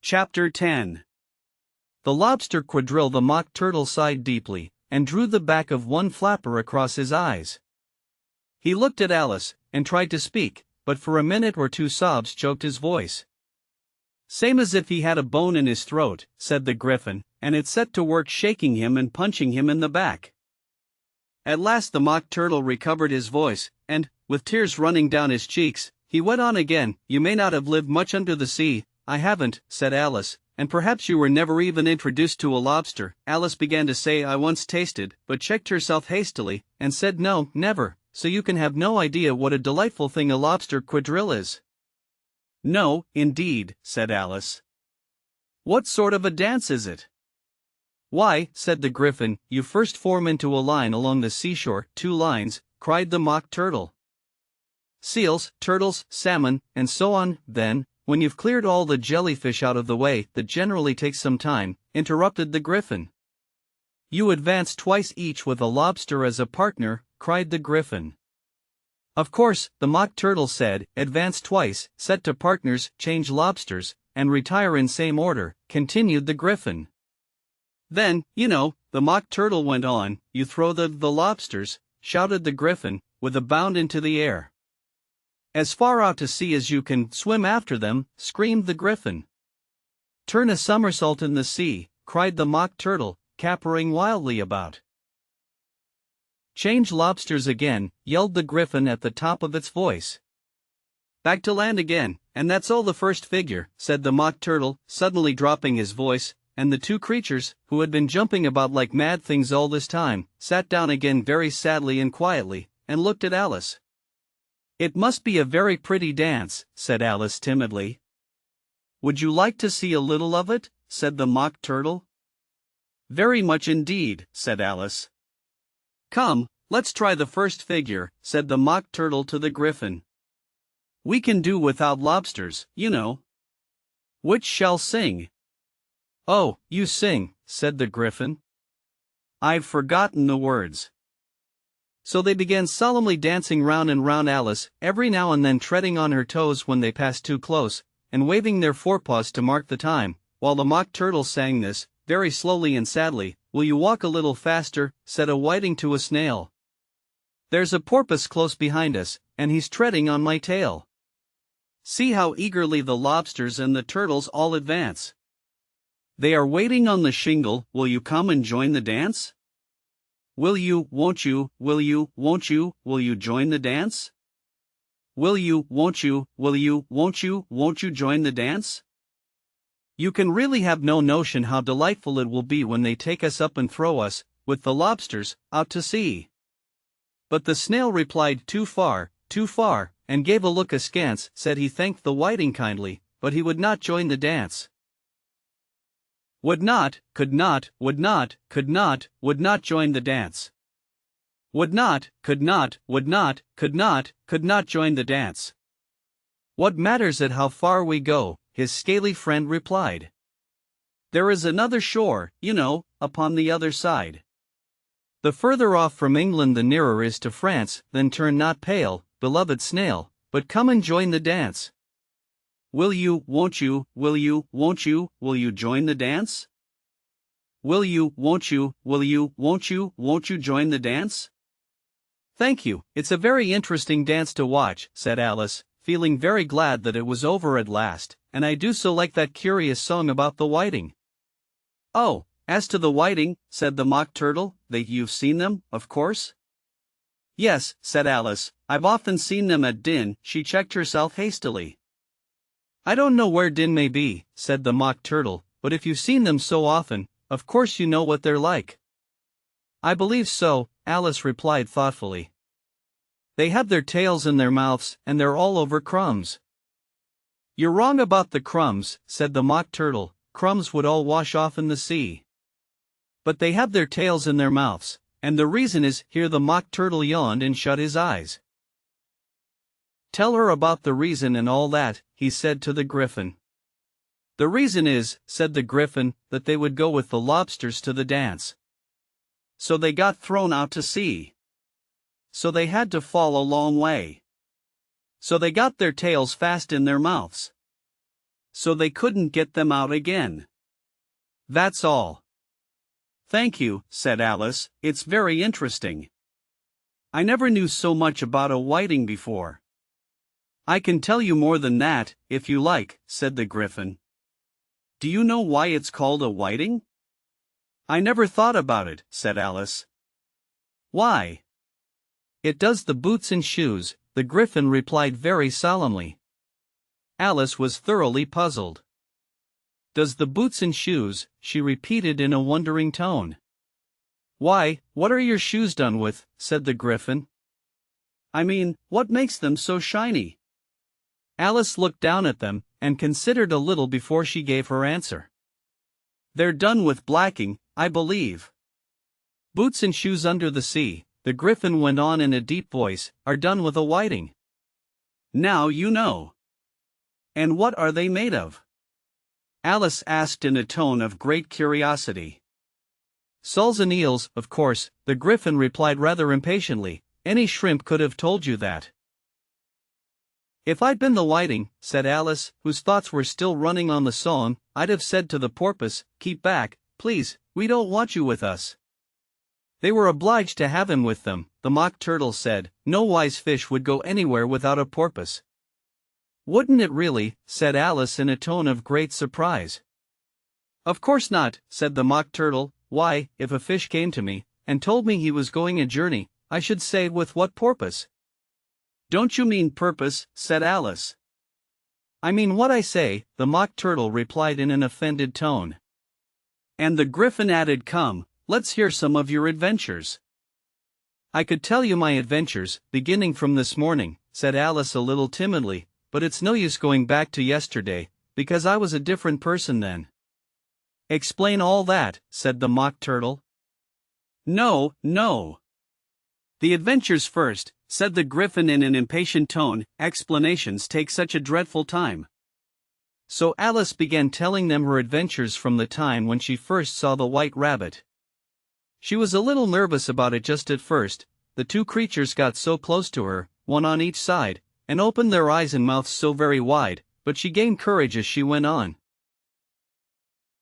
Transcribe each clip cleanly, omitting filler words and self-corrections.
Chapter 10. The lobster Quadrille the mock turtle sighed deeply, and drew the back of one flapper across his eyes. He looked at Alice, and tried to speak, but for a minute or two sobs choked his voice. "Same as if he had a bone in his throat," said the Griffin, and it set to work shaking him and punching him in the back. At last the mock turtle recovered his voice, and, with tears running down his cheeks, he went on again. "You may not have lived much under the sea." "I haven't," said Alice, "and perhaps you were never even introduced to a lobster." Alice began to say "I once tasted," but checked herself hastily, and said "No, never, so you can have no idea what a delightful thing a lobster quadrille is." "No, indeed," said Alice. "What sort of a dance is it?" "Why," said the Griffin, "you first form into a line along the seashore." "2 lines," cried the mock turtle. "Seals, turtles, salmon, and so on, then, when you've cleared all the jellyfish out of the way." "That generally takes some time," interrupted the Griffin. "You advance twice each with a lobster as a partner," cried the Griffin. "Of course," the mock turtle said, "advance twice, set to partners, change lobsters, and retire in same order," continued the Griffin. "Then, the mock turtle went on, you throw the lobsters," shouted the Griffin, with a bound into the air. "As far out to sea as you can swim after them," screamed the Griffin. "Turn a somersault in the sea," cried the mock turtle, capering wildly about. "Change lobsters again," yelled the Griffin at the top of its voice. "Back to land again, and that's all the first figure," said the mock turtle, suddenly dropping his voice, and the two creatures, who had been jumping about like mad things all this time, sat down again very sadly and quietly, and looked at Alice. "It must be a very pretty dance," said Alice timidly. "Would you like to see a little of it?" said the mock turtle. "Very much indeed," said Alice. "Come, let's try the first figure," said the mock turtle to the Griffin. "We can do without lobsters, Which shall sing?" "Oh, you sing," said the Griffin. "I've forgotten the words." So they began solemnly dancing round and round Alice, every now and then treading on her toes when they passed too close, and waving their forepaws to mark the time, while the mock turtle sang this, very slowly and sadly. "Will you walk a little faster?" said a whiting to a snail. "There's a porpoise close behind us, and he's treading on my tail. See how eagerly the lobsters and the turtles all advance. They are waiting on the shingle. Will you come and join the dance? Will you, won't you, will you, won't you join the dance? Will you, won't you, will you, won't you join the dance? You can really have no notion how delightful it will be when they take us up and throw us, with the lobsters, out to sea." But the snail replied, too far, and gave a look askance. Said he thanked the whiting kindly, but he would not join the dance. Would not, could not, would not, could not, would not join the dance. Would not, could not, would not, could not join the dance. "What matters it how far we go?" his scaly friend replied. "There is another shore, upon the other side. The further off from England the nearer is to France. Then turn not pale, beloved snail, but come and join the dance. Will you, won't you, will you, won't you join the dance? Will you, won't you, will you, won't you join the dance?" "Thank you, it's a very interesting dance to watch," said Alice, feeling very glad that it was over at last, "and I do so like that curious song about the whiting." "Oh, as to the whiting," said the mock turtle, "you've seen them, of course?" "Yes," said Alice, "I've often seen them at Din." She checked herself hastily. "I don't know where Din may be," said the mock turtle, "but if you've seen them so often, of course you know what they're like." "I believe so," Alice replied thoughtfully. "They have their tails in their mouths, and they're all over crumbs." "You're wrong about the crumbs," said the mock turtle. "Crumbs would all wash off in the sea. But they have their tails in their mouths, and the reason is." Here the mock turtle yawned and shut his eyes. "Tell her about the reason and all that," he said to the Griffin. "The reason is," said the Griffin, "that they would go with the lobsters to the dance. So they got thrown out to sea. So they had to fall a long way. So they got their tails fast in their mouths. so they couldn't get them out again. That's all. Thank you, said Alice, it's very interesting. I never knew so much about a whiting before. I can tell you more than that, if you like, said the Griffin. Do you know why it's called a whiting? I never thought about it, said Alice. Why? It does the boots and shoes, the Griffin replied very solemnly. Alice was thoroughly puzzled. Does the boots and shoes, she repeated in a wondering tone. Why, what are your shoes done with, said the Griffin. I mean, what makes them so shiny? Alice looked down at them, and considered a little before she gave her answer. They're done with blacking, I believe. Boots and shoes under the sea, the Griffin went on in a deep voice, are done with a whiting. Now you know. And what are they made of? Alice asked in a tone of great curiosity. Soles and eels, of course, the Griffin replied rather impatiently. Any shrimp could have told you that. If I'd been the whiting, said Alice, whose thoughts were still running on the song, I'd have said to the porpoise, keep back, please, we don't want you with us. They were obliged to have him with them, the Mock Turtle said, no wise fish would go anywhere without a porpoise. Wouldn't it really, said Alice in a tone of great surprise. Of course not, said the Mock Turtle, why, if a fish came to me, and told me he was going a journey, I should say with what purpose? Don't you mean purpose, said Alice. I mean what I say, the Mock Turtle replied in an offended tone. And the Griffin added, come, let's hear some of your adventures. I could tell you my adventures, beginning from this morning, said Alice a little timidly, but it's no use going back to yesterday, because I was a different person then. Explain all that, said the Mock Turtle. No, no. The adventures first, said the Griffin in an impatient tone, explanations take such a dreadful time. So Alice began telling them her adventures from the time when she first saw the white rabbit. She was a little nervous about it just at first. The two creatures got so close to her, one on each side, and opened their eyes and mouths so very wide, but she gained courage as she went on.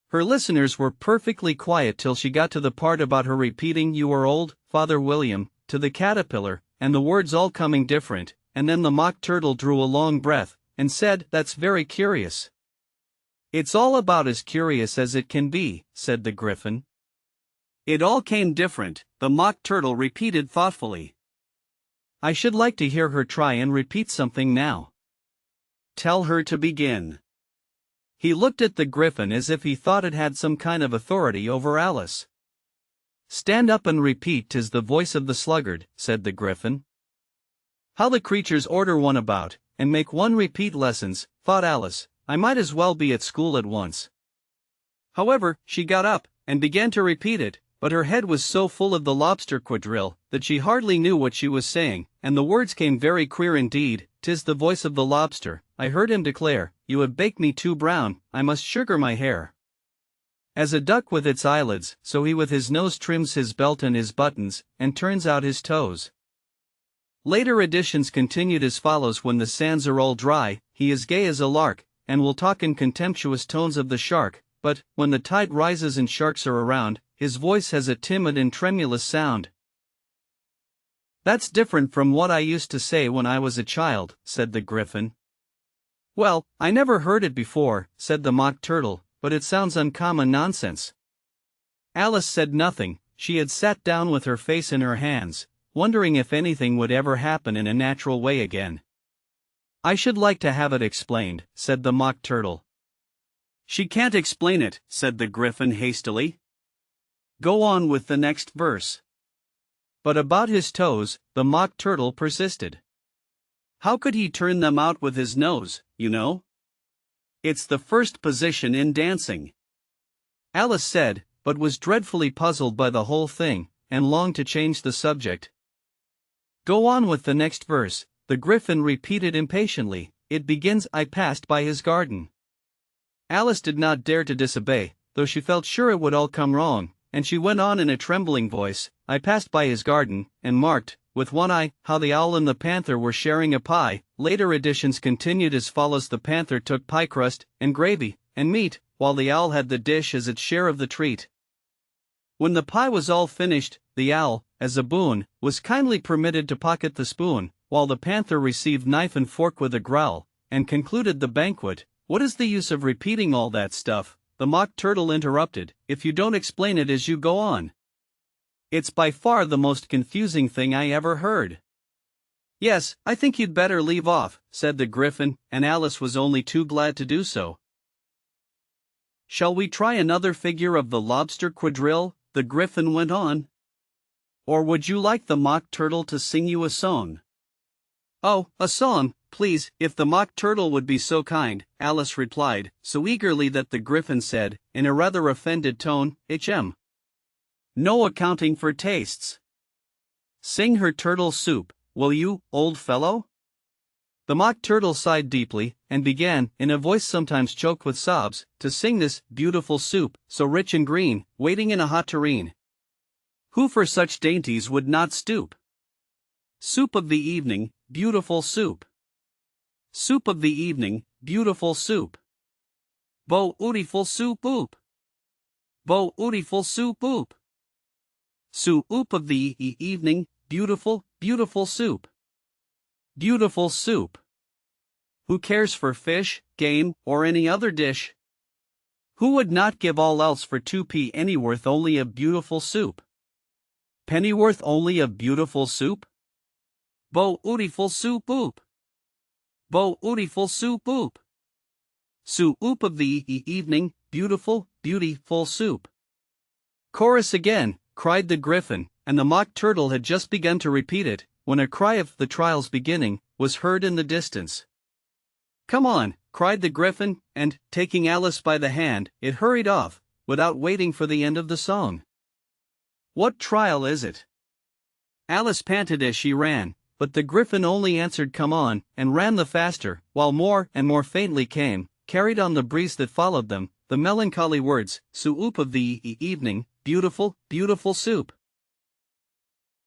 Her listeners were perfectly quiet till she got to the part about her repeating "You are old, Father William," to the caterpillar, and the words all coming different, and then the Mock Turtle drew a long breath, and said, "That's very curious." "It's all about as curious as it can be," said the Griffin. "It all came different," the Mock Turtle repeated thoughtfully. "I should like to hear her try and repeat something now." "Tell her to begin." He looked at the Griffin as if he thought it had some kind of authority over Alice. "Stand up and repeat 'tis the voice of the sluggard," said the Griffin. How the creatures order one about, and make one repeat lessons, thought Alice. I might as well be at school at once. However, she got up, and began to repeat it, but her head was so full of the Lobster quadrille, that she hardly knew what she was saying, and the words came very queer indeed. "'Tis the voice of the Lobster, I heard him declare, you have baked me too brown, I must sugar my hair. As a duck with its eyelids, so he with his nose trims his belt and his buttons, and turns out his toes." Later editions continued as follows: "When the sands are all dry, he is gay as a lark, and will talk in contemptuous tones of the shark, but, when the tide rises and sharks are around, his voice has a timid and tremulous sound." "That's different from what I used to say when I was a child," said the Griffin. "Well, I never heard it before," said the Mock Turtle, "but it sounds uncommon nonsense." Alice said nothing. She had sat down with her face in her hands, wondering if anything would ever happen in a natural way again. "I should like to have it explained," said the Mock Turtle. "She can't explain it," said the Griffin hastily. "Go on with the next verse." "But about his toes," the Mock Turtle persisted. "How could he turn them out with his nose, you know? It's the first position in dancing." Alice said, but was dreadfully puzzled by the whole thing, and longed to change the subject. "Go on with the next verse," the Griffin repeated impatiently. "It begins, 'I passed by his garden.'" Alice did not dare to disobey, though she felt sure it would all come wrong, and she went on in a trembling voice, "I passed by his garden, and marked, with one eye, how the owl and the panther were sharing a pie. Later editions continued as follows: the panther took pie crust, and gravy, and meat, while the owl had the dish as its share of the treat. When the pie was all finished, the owl, as a boon, was kindly permitted to pocket the spoon, while the panther received knife and fork with a growl, and concluded the banquet. "What is the use of repeating all that stuff?" the Mock Turtle interrupted, "if you don't explain it as you go on? It's by far the most confusing thing I ever heard." "Yes, I think you'd better leave off," said the Gryphon, and Alice was only too glad to do so. "Shall we try another figure of the Lobster Quadrille?" the Gryphon went on. "Or would you like the Mock Turtle to sing you a song?" "Oh, a song, please, if the Mock Turtle would be so kind," Alice replied, so eagerly that the Gryphon said, in a rather offended tone, "No accounting for tastes. Sing her turtle soup, will you, old fellow?" The Mock Turtle sighed deeply, and began, in a voice sometimes choked with sobs, to sing this beautiful soup, so rich and green, waiting in a hot tureen. Who for such dainties would not stoop? Soup of the evening, beautiful soup. Soup of the evening, beautiful soup. Beautiful soup oop. Beautiful soup oop. Soup of the evening, beautiful, beautiful soup. Beautiful soup. Who cares for fish, game, or any other dish? Who would not give all else for 2p Pennyworth only of beautiful soup? Pennyworth only of beautiful soup? Beautiful soup oop. Beautiful soup oop. Soup of the evening, beautiful, beautiful soup. Chorus again, cried the Gryphon, and the Mock Turtle had just begun to repeat it, when a cry of "the trial's beginning" was heard in the distance. "Come on," cried the Gryphon, and, taking Alice by the hand, it hurried off, without waiting for the end of the song. "What trial is it?" Alice panted as she ran, but the Gryphon only answered "Come on," and ran the faster, while more and more faintly came, carried on the breeze that followed them, the melancholy words, "Soup of the evening, beautiful, beautiful soup."